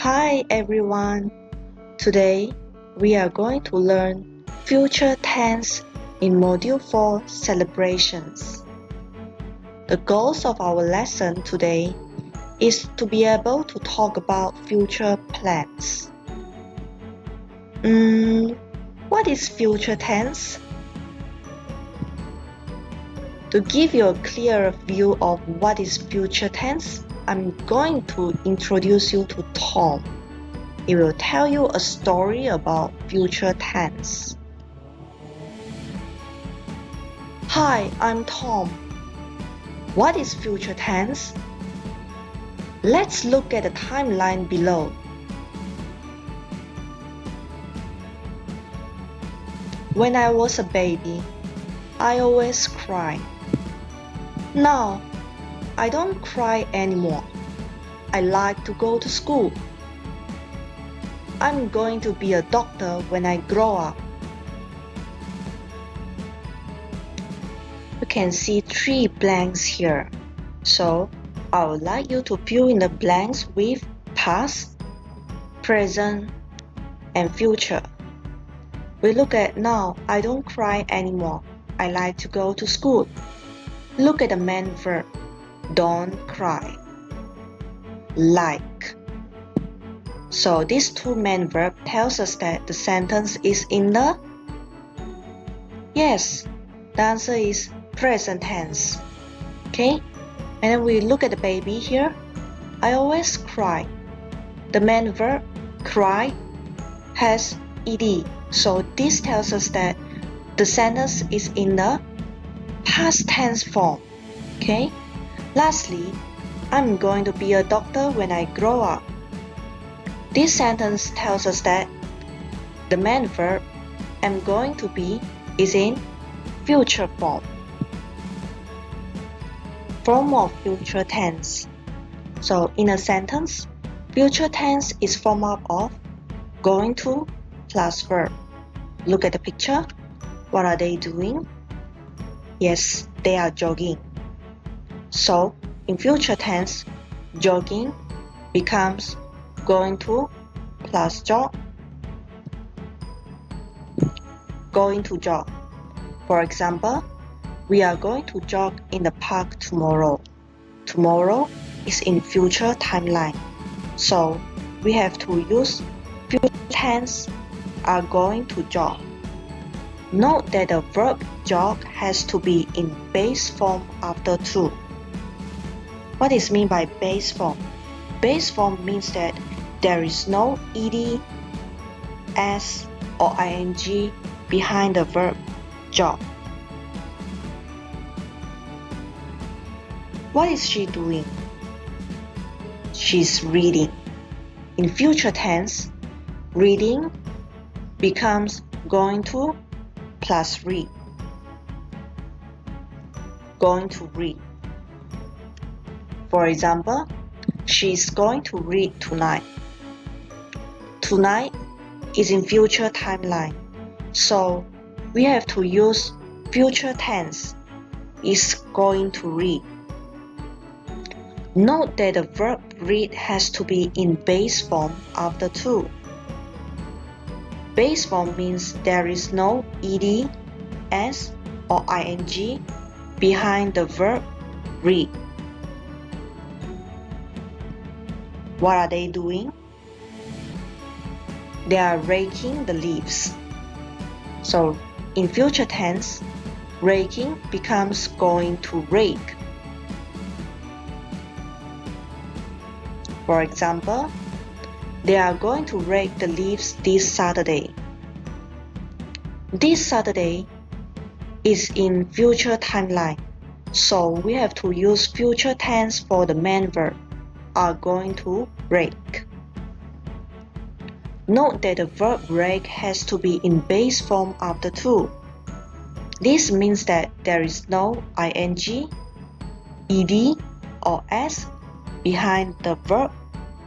Hi everyone! Today we are going to learn future tense in Module 4 Celebrations. The goals of our lesson today is to be able to talk about future plans. What is future tense? To give you a clearer view of what is future tense, I'm going to introduce you to Tom. He will tell you a story about future tense. Hi, I'm Tom. What is future tense? Let's look at the timeline below. When I was a baby, I always cried. Now, I don't cry anymore. I like to go to school. I'm going to be a doctor when I grow up. You can see 3 blanks here. So, I would like you to fill in the blanks with past, present, and future. We look at now. I don't cry anymore. I like to go to school. Look at the main verb. Don't cry. Like. So these 2 main verbs tells us that the sentence is in the? Yes, the answer is present tense. Okay, and then we look at the baby here. I always cry. The main verb cry has ed, so this tells us that the sentence is in the past tense form. Okay, lastly, I'm going to be a doctor when I grow up. This sentence tells us that the main verb am going to be is in future form. Form of future tense. So in a sentence, future tense is formed up of going to plus verb. Look at the picture. What are they doing? Yes, they are jogging. So in future tense, jogging becomes going to plus jog. Going to jog. For example, we are going to jog in the park tomorrow. Tomorrow is in future timeline. So we have to use future tense are going to jog. Note that the verb jog has to be in base form after to. What is meant by base form? Base form means that there is no ed, s, or ing behind the verb jog. What is she doing? She's reading. In future tense, reading becomes going to plus read. Going to read. For example, she's going to read tonight. Tonight is in future timeline, so we have to use future tense is going to read. Note that the verb read has to be in base form after to. Base form means there is no ed, s, or ing behind the verb read. What are they doing? They are raking the leaves. So in future tense, raking becomes going to rake. For example, they are going to rake the leaves this Saturday. This Saturday is in future timeline, so we have to use future tense for the main verb, are going to rake. Note that the verb rake has to be in base form after to. This means that there is no ing, ed, or s behind the verb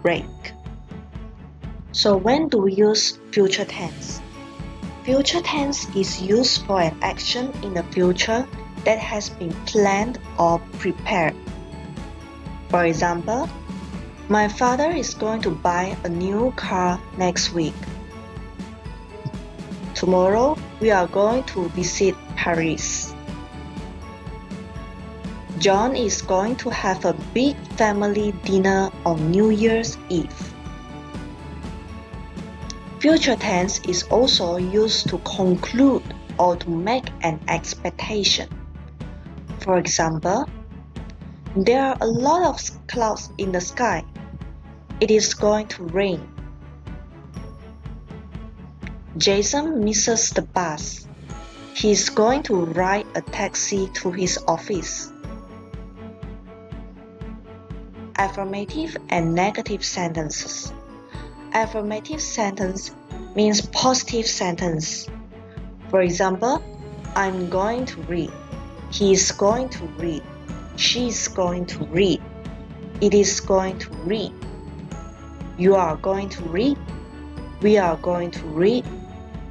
rake. So when do we use future tense? Future tense is used for an action in the future that has been planned or prepared. For example, My father is going to buy a new car next week. Tomorrow, we are going to visit Paris. John is going to have a big family dinner on New Year's Eve. Future tense is also used to conclude or to make an expectation. For example, there are a lot of clouds in the sky. It is going to rain. Jason misses the bus. He is going to ride a taxi to his office. Affirmative and negative sentences. Affirmative sentence means positive sentence. For example, I'm going to read. He is going to read. She is going to read. It is going to read. You are going to read. We are going to read.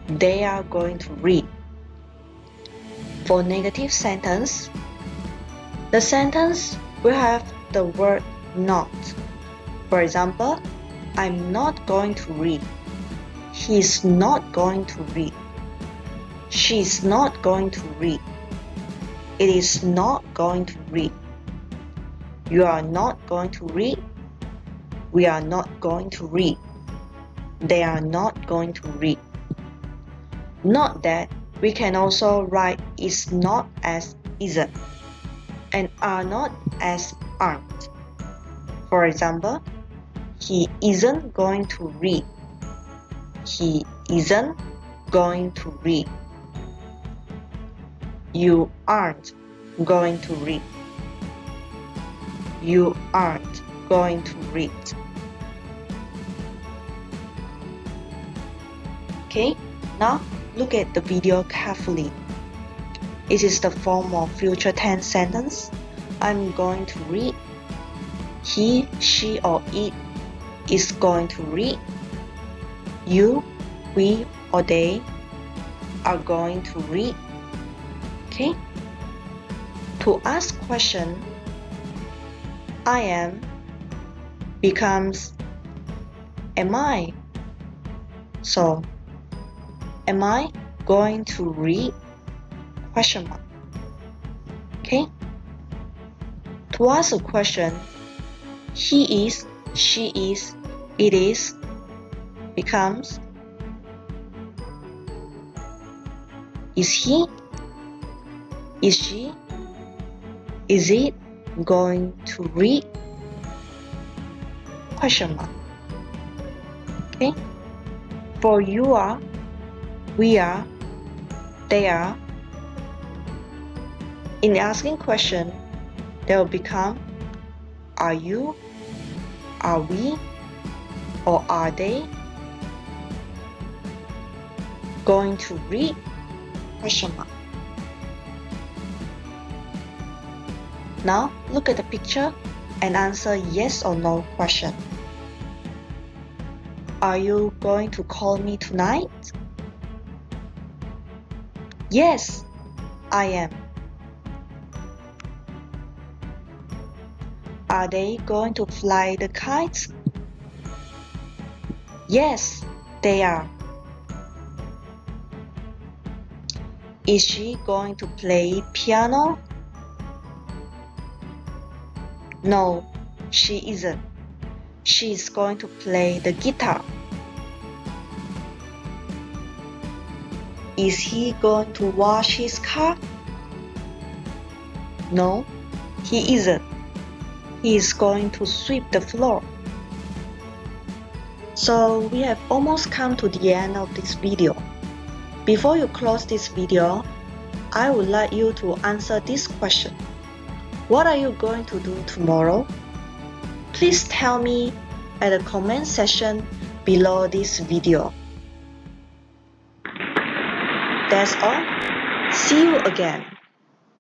They are going to read. For negative sentence, the sentence will have the word not. For example, I'm not going to read. He's not going to read. She's not going to read. It is not going to read. You are not going to read. We are not going to read. They are not going to read. Note that we can also write is not as isn't and are not as aren't. For example, he isn't going to read. He isn't going to read. You aren't going to read. You aren't going to read. Okay, now look at the video carefully. It is the form of future tense sentence. I'm going to read. He, she, or it is going to read. You, we, or they are going to read. Okay? To ask question, I am becomes am I. So, am I going to read? Question mark. Okay? To ask a question, he is, she is, it is becomes is he, is she, is it going to read? Question mark. Okay? For you are, we are, they are. In asking question, they will become are you, are we, or are they going to read? Question mark. Now look at the picture and answer yes or no question. Are you going to call me tonight? Yes, I am. Are they going to fly the kites? Yes, they are. Is she going to play piano? No, she isn't. She is going to play the guitar. Is he going to wash his car? No, he isn't. He is going to sweep the floor. So we have almost come to the end of this video. Before you close this video, I would like you to answer this question. What are you going to do tomorrow? Please tell me at the comment section below this video. That's all. See you again.